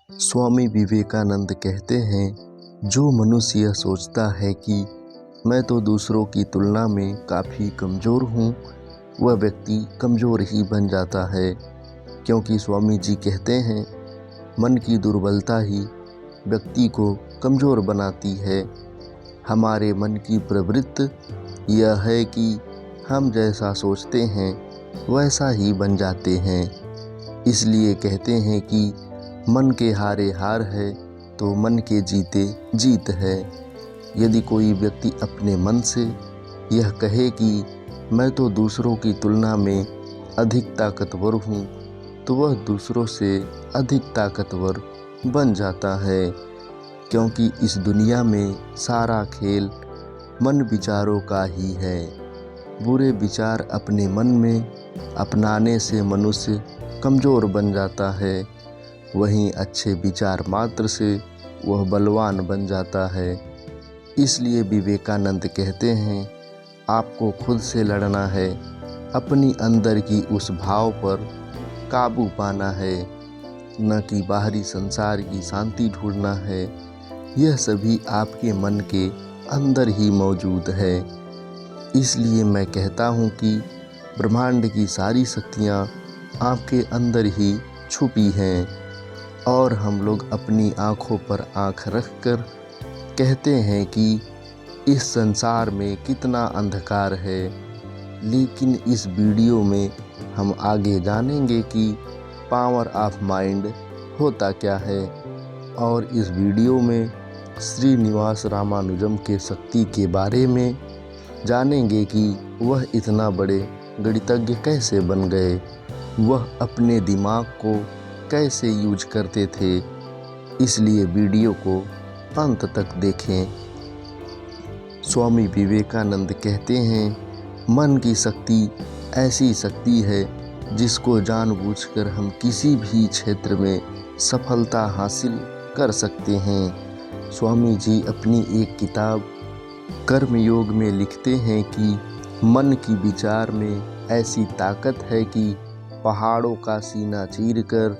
स्वामी विवेकानंद कहते हैं, जो मनुष्य यह सोचता है कि मैं तो दूसरों की तुलना में काफ़ी कमज़ोर हूँ, वह व्यक्ति कमज़ोर ही बन जाता है। क्योंकि स्वामी जी कहते हैं, मन की दुर्बलता ही व्यक्ति को कमज़ोर बनाती है। हमारे मन की प्रवृत्ति यह है कि हम जैसा सोचते हैं वैसा ही बन जाते हैं। इसलिए कहते हैं कि मन के हारे हार है तो मन के जीते जीत है। यदि कोई व्यक्ति अपने मन से यह कहे कि मैं तो दूसरों की तुलना में अधिक ताकतवर हूँ, तो वह दूसरों से अधिक ताकतवर बन जाता है। क्योंकि इस दुनिया में सारा खेल मन विचारों का ही है। बुरे विचार अपने मन में अपनाने से मनुष्य कमज़ोर बन जाता है, वहीं अच्छे विचार मात्र से वह बलवान बन जाता है। इसलिए विवेकानंद कहते हैं, आपको खुद से लड़ना है, अपनी अंदर की उस भाव पर काबू पाना है, न कि बाहरी संसार की शांति ढूंढना है। यह सभी आपके मन के अंदर ही मौजूद है। इसलिए मैं कहता हूँ कि ब्रह्मांड की सारी शक्तियाँ आपके अंदर ही छुपी हैं, और हम लोग अपनी आँखों पर आँख रखकर कहते हैं कि इस संसार में कितना अंधकार है। लेकिन इस वीडियो में हम आगे जानेंगे कि पावर ऑफ माइंड होता क्या है, और इस वीडियो में श्रीनिवास रामानुजम के शक्ति के बारे में जानेंगे कि वह इतना बड़े गणितज्ञ कैसे बन गए, वह अपने दिमाग को कैसे यूज करते थे। इसलिए वीडियो को अंत तक देखें। स्वामी विवेकानंद कहते हैं, मन की शक्ति ऐसी शक्ति है जिसको जानबूझकर हम किसी भी क्षेत्र में सफलता हासिल कर सकते हैं। स्वामी जी अपनी एक किताब कर्मयोग में लिखते हैं कि मन की विचार में ऐसी ताकत है कि पहाड़ों का सीना चीरकर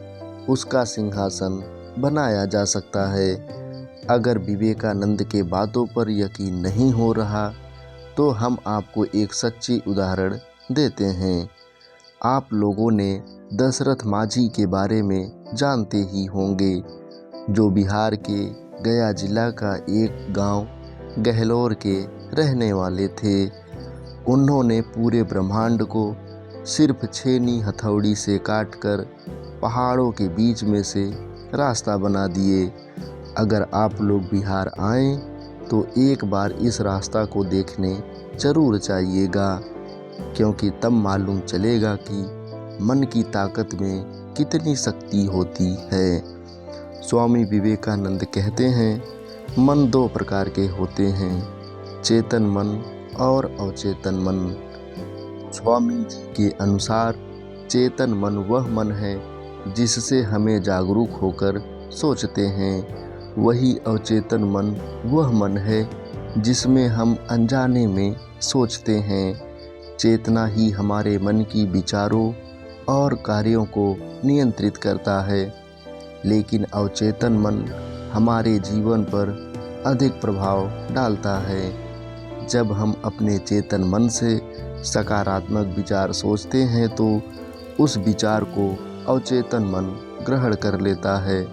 उसका सिंहासन बनाया जा सकता है। अगर विवेकानंद के बातों पर यकीन नहीं हो रहा तो हम आपको एक सच्ची उदाहरण देते हैं। आप लोगों ने दशरथ माझी के बारे में जानते ही होंगे, जो बिहार के गया जिला का एक गांव गहलोर के रहने वाले थे। उन्होंने पूरे ब्रह्मांड को सिर्फ छेनी हथौड़ी से काटकर पहाड़ों के बीच में से रास्ता बना दिए। अगर आप लोग बिहार आएं तो एक बार इस रास्ता को देखने जरूर जाइएगा, क्योंकि तब मालूम चलेगा कि मन की ताकत में कितनी शक्ति होती है। स्वामी विवेकानंद कहते हैं, मन दो प्रकार के होते हैं, चेतन मन और अवचेतन मन। स्वामी जी के अनुसार चेतन मन वह मन है जिससे हमें जागरूक होकर सोचते हैं। वही अवचेतन मन वह मन है जिसमें हम अनजाने में सोचते हैं। चेतना ही हमारे मन की विचारों और कार्यों को नियंत्रित करता है, लेकिन अवचेतन मन हमारे जीवन पर अधिक प्रभाव डालता है। जब हम अपने चेतन मन से सकारात्मक विचार सोचते हैं तो उस विचार को अवचेतन मन ग्रहण कर लेता है।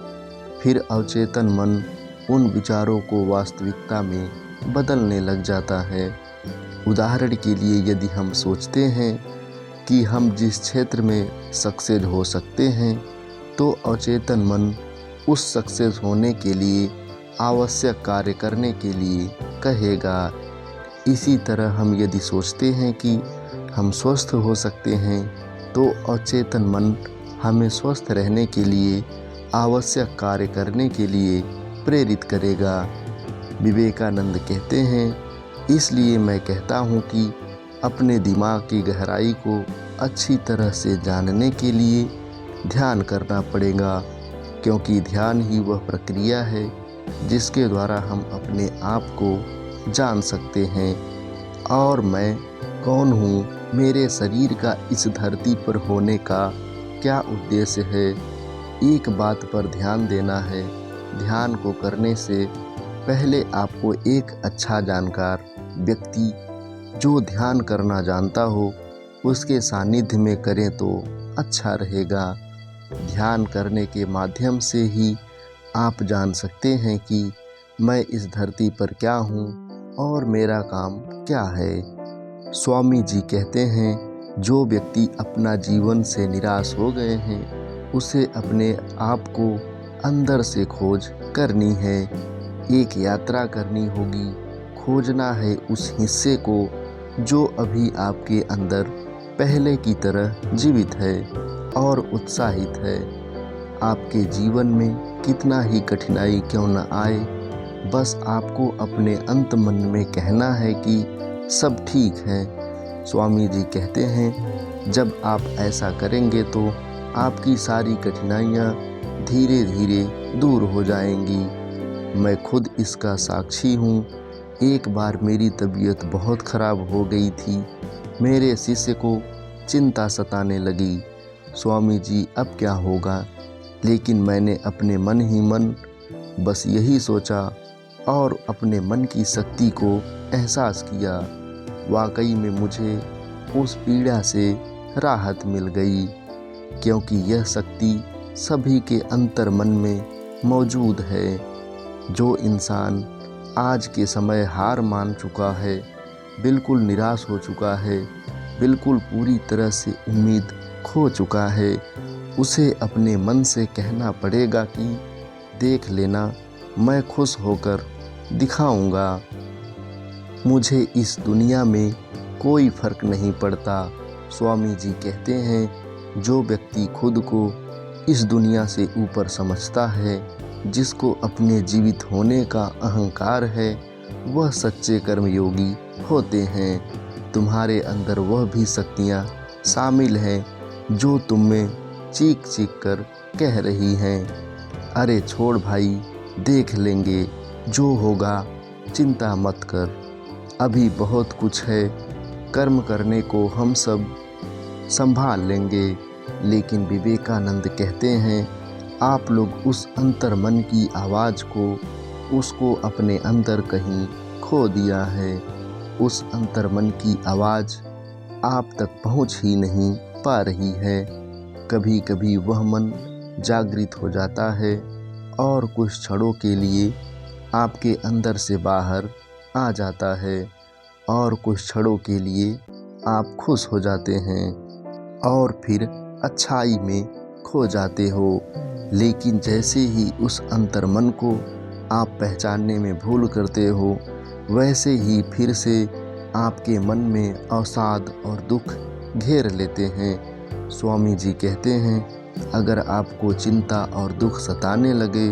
फिर अवचेतन मन उन विचारों को वास्तविकता में बदलने लग जाता है। उदाहरण के लिए, यदि हम सोचते हैं कि हम जिस क्षेत्र में सक्सेस हो सकते हैं, तो अवचेतन मन उस सक्सेस होने के लिए आवश्यक कार्य करने के लिए कहेगा। इसी तरह हम यदि सोचते हैं कि हम स्वस्थ हो सकते हैं, तो अवचेतन मन हमें स्वस्थ रहने के लिए आवश्यक कार्य करने के लिए प्रेरित करेगा। विवेकानंद कहते हैं, इसलिए मैं कहता हूँ कि अपने दिमाग की गहराई को अच्छी तरह से जानने के लिए ध्यान करना पड़ेगा, क्योंकि ध्यान ही वह प्रक्रिया है जिसके द्वारा हम अपने आप को जान सकते हैं। और मैं कौन हूँ, मेरे शरीर का इस धरती पर होने का क्या उद्देश्य है, एक बात पर ध्यान देना है। ध्यान को करने से पहले आपको एक अच्छा जानकार व्यक्ति जो ध्यान करना जानता हो उसके सानिध्य में करें तो अच्छा रहेगा। ध्यान करने के माध्यम से ही आप जान सकते हैं कि मैं इस धरती पर क्या हूँ और मेरा काम क्या है। स्वामी जी कहते हैं, जो व्यक्ति अपना जीवन से निराश हो गए हैं उसे अपने आप को अंदर से खोज करनी है। एक यात्रा करनी होगी, खोजना है उस हिस्से को जो अभी आपके अंदर पहले की तरह जीवित है और उत्साहित है। आपके जीवन में कितना ही कठिनाई क्यों न आए, बस आपको अपने अंत मन में कहना है कि सब ठीक है। स्वामी जी कहते हैं, जब आप ऐसा करेंगे तो आपकी सारी कठिनाइयाँ धीरे धीरे दूर हो जाएंगी। मैं खुद इसका साक्षी हूँ। एक बार मेरी तबीयत बहुत ख़राब हो गई थी। मेरे शिष्य को चिंता सताने लगी, स्वामी जी अब क्या होगा। लेकिन मैंने अपने मन ही मन बस यही सोचा और अपने मन की शक्ति को एहसास किया। वाकई में मुझे उस पीड़ा से राहत मिल गई, क्योंकि यह शक्ति सभी के अंतर मन में मौजूद है। जो इंसान आज के समय हार मान चुका है, बिल्कुल निराश हो चुका है, बिल्कुल पूरी तरह से उम्मीद खो चुका है, उसे अपने मन से कहना पड़ेगा कि देख लेना, मैं खुश होकर दिखाऊंगा। मुझे इस दुनिया में कोई फ़र्क नहीं पड़ता। स्वामी जी कहते हैं, जो व्यक्ति खुद को इस दुनिया से ऊपर समझता है, जिसको अपने जीवित होने का अहंकार है, वह सच्चे कर्मयोगी होते हैं। तुम्हारे अंदर वह भी शक्तियाँ शामिल हैं जो तुम में चीख चीख कर कह रही हैं, अरे छोड़ भाई, देख लेंगे, जो होगा चिंता मत कर, अभी बहुत कुछ है, कर्म करने को हम सब संभाल लेंगे। लेकिन विवेकानंद कहते हैं, आप लोग उस अंतर मन की आवाज़ को, उसको अपने अंदर कहीं खो दिया है। उस अंतर मन की आवाज़ आप तक पहुंच ही नहीं पा रही है। कभी कभी वह मन जागृत हो जाता है और कुछ क्षणों के लिए आपके अंदर से बाहर आ जाता है और कुछ क्षणों के लिए आप खुश हो जाते हैं और फिर अच्छाई में खो जाते हो। लेकिन जैसे ही उस अंतर मन को आप पहचानने में भूल करते हो, वैसे ही फिर से आपके मन में अवसाद और दुख घेर लेते हैं। स्वामी जी कहते हैं, अगर आपको चिंता और दुख सताने लगे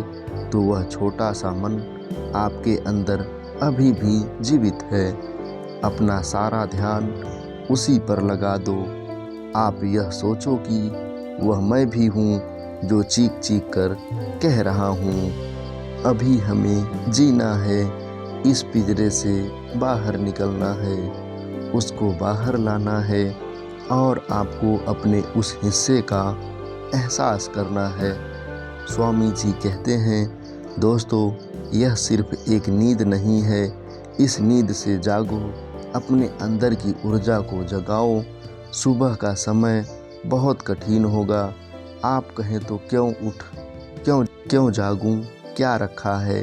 तो वह छोटा सा मन आपके अंदर अभी भी जीवित है। अपना सारा ध्यान उसी पर लगा दो। आप यह सोचो कि वह मैं भी हूँ जो चीख चीख कर कह रहा हूँ। अभी हमें जीना है, इस पिंजरे से बाहर निकलना है, उसको बाहर लाना है और आपको अपने उस हिस्से का एहसास करना है। स्वामी जी कहते हैं, दोस्तों, यह सिर्फ एक नींद नहीं है, इस नींद से जागो, अपने अंदर की ऊर्जा को जगाओ। सुबह का समय बहुत कठिन होगा। आप कहें तो क्यों जागूं, क्या रखा है।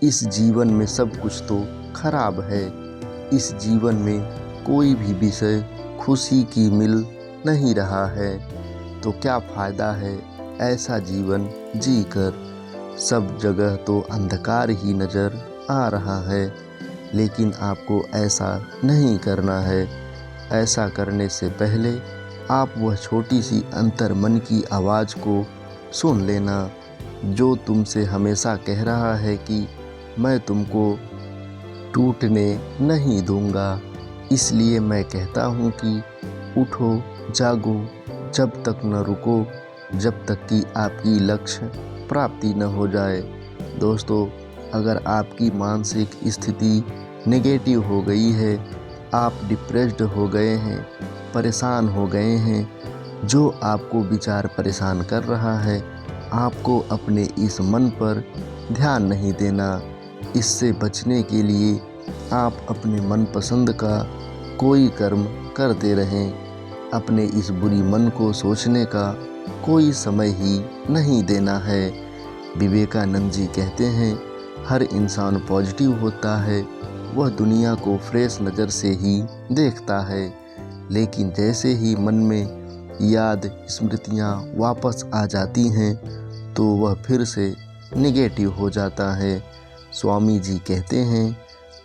इस जीवन में सब कुछ तो खराब है। इस जीवन में कोई भी विषय खुशी की मिल नहीं रहा है, तो क्या फ़ायदा है ऐसा जीवन जीकर। सब जगह तो अंधकार ही नज़र आ रहा है, लेकिन आपको ऐसा नहीं करना है। ऐसा करने से पहले आप वह छोटी सी अंतर मन की आवाज़ को सुन लेना, जो तुमसे हमेशा कह रहा है कि मैं तुमको टूटने नहीं दूंगा। इसलिए मैं कहता हूँ कि उठो, जागो, जब तक न रुको, जब तक कि आपकी लक्ष्य प्राप्ति न हो जाए। दोस्तों, अगर आपकी मानसिक स्थिति नेगेटिव हो गई है, आप डिप्रेस्ड हो गए हैं, परेशान हो गए हैं, जो आपको विचार परेशान कर रहा है, आपको अपने इस मन पर ध्यान नहीं देना। इससे बचने के लिए आप अपने मनपसंद का कोई कर्म करते रहें। अपने इस बुरी मन को सोचने का कोई समय ही नहीं देना है। विवेकानंद जी कहते हैं, हर इंसान पॉजिटिव होता है, वह दुनिया को फ्रेश नज़र से ही देखता है, लेकिन जैसे ही मन में याद स्मृतियाँ वापस आ जाती हैं तो वह फिर से निगेटिव हो जाता है। स्वामी जी कहते हैं,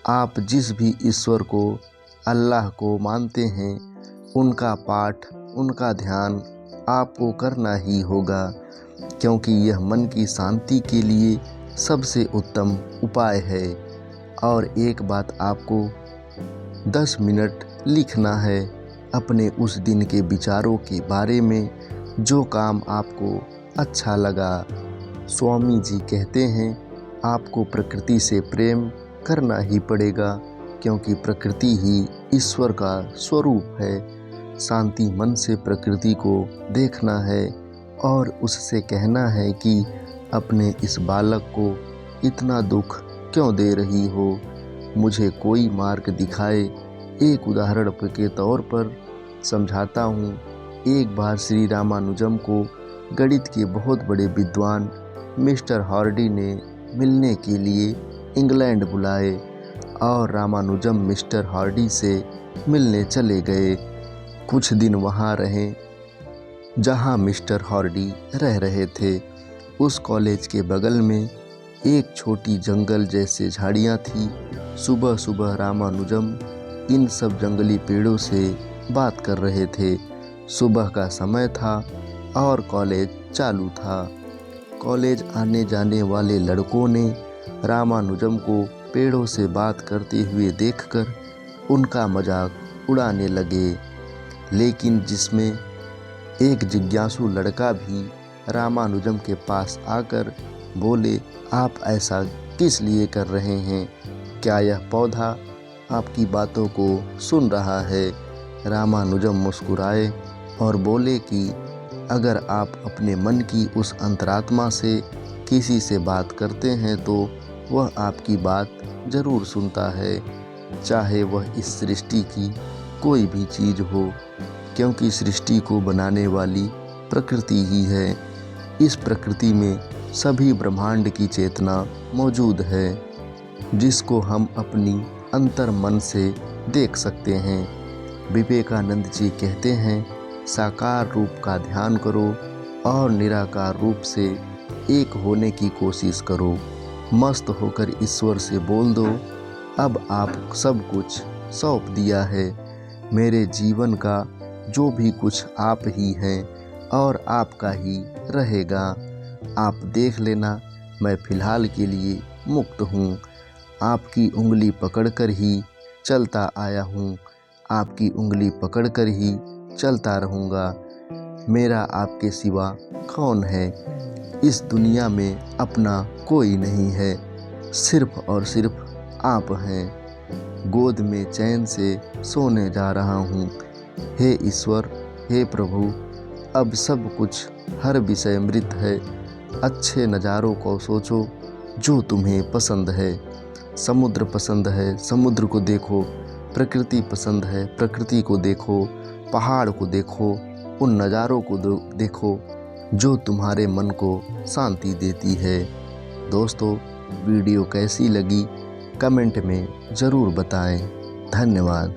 आप जिस भी ईश्वर को, अल्लाह को मानते हैं, उनका पाठ, उनका ध्यान आपको करना ही होगा, क्योंकि यह मन की शांति के लिए सबसे उत्तम उपाय है। और एक बात आपको 10 मिनट लिखना है अपने उस दिन के विचारों के बारे में, जो काम आपको अच्छा लगा। स्वामी जी कहते हैं, आपको प्रकृति से प्रेम करना ही पड़ेगा, क्योंकि प्रकृति ही ईश्वर का स्वरूप है। शांति मन से प्रकृति को देखना है और उससे कहना है कि अपने इस बालक को इतना दुख क्यों दे रही हो, मुझे कोई मार्ग दिखाए। एक उदाहरण के तौर पर समझाता हूँ। एक बार श्री रामानुजम को गणित के बहुत बड़े विद्वान मिस्टर हार्डी ने मिलने के लिए इंग्लैंड बुलाए और रामानुजम मिस्टर हार्डी से मिलने चले गए। कुछ दिन वहाँ रहे जहाँ मिस्टर हार्डी रह रहे थे। उस कॉलेज के बगल में एक छोटी जंगल जैसे झाड़ियाँ थी। सुबह सुबह रामानुजम इन सब जंगली पेड़ों से बात कर रहे थे। सुबह का समय था और कॉलेज चालू था। कॉलेज आने जाने वाले लड़कों ने रामानुजम को पेड़ों से बात करते हुए देखकर उनका मजाक उड़ाने लगे, लेकिन जिसमें एक जिज्ञासु लड़का भी रामानुजम के पास आकर बोले, आप ऐसा किस लिए कर रहे हैं? क्या यह पौधा आपकी बातों को सुन रहा है? रामानुजम मुस्कुराए और बोले कि अगर आप अपने मन की उस अंतरात्मा से किसी से बात करते हैं तो वह आपकी बात ज़रूर सुनता है, चाहे वह इस सृष्टि की कोई भी चीज़ हो, क्योंकि सृष्टि को बनाने वाली प्रकृति ही है। इस प्रकृति में सभी ब्रह्मांड की चेतना मौजूद है, जिसको हम अपनी अंतर मन से देख सकते हैं। विवेकानंद जी कहते हैं, साकार रूप का ध्यान करो और निराकार रूप से एक होने की कोशिश करो। मस्त होकर ईश्वर से बोल दो, अब आप सब कुछ सौंप दिया है। मेरे जीवन का जो भी कुछ आप ही हैं और आपका ही रहेगा। आप देख लेना, मैं फ़िलहाल के लिए मुक्त हूँ। आपकी उंगली पकड़कर ही चलता आया हूँ, आपकी उंगली पकड़कर ही चलता रहूँगा। मेरा आपके सिवा कौन है? इस दुनिया में अपना कोई नहीं है, सिर्फ और सिर्फ आप हैं। गोद में चैन से सोने जा रहा हूँ। हे ईश्वर, हे प्रभु, अब सब कुछ, हर विषय मृत है। अच्छे नज़ारों को सोचो जो तुम्हें पसंद है। समुद्र पसंद है, समुद्र को देखो। प्रकृति पसंद है, प्रकृति को देखो। पहाड़ को देखो, उन नज़ारों को देखो जो तुम्हारे मन को शांति देती है। दोस्तों, वीडियो कैसी लगी कमेंट में ज़रूर बताएं। धन्यवाद।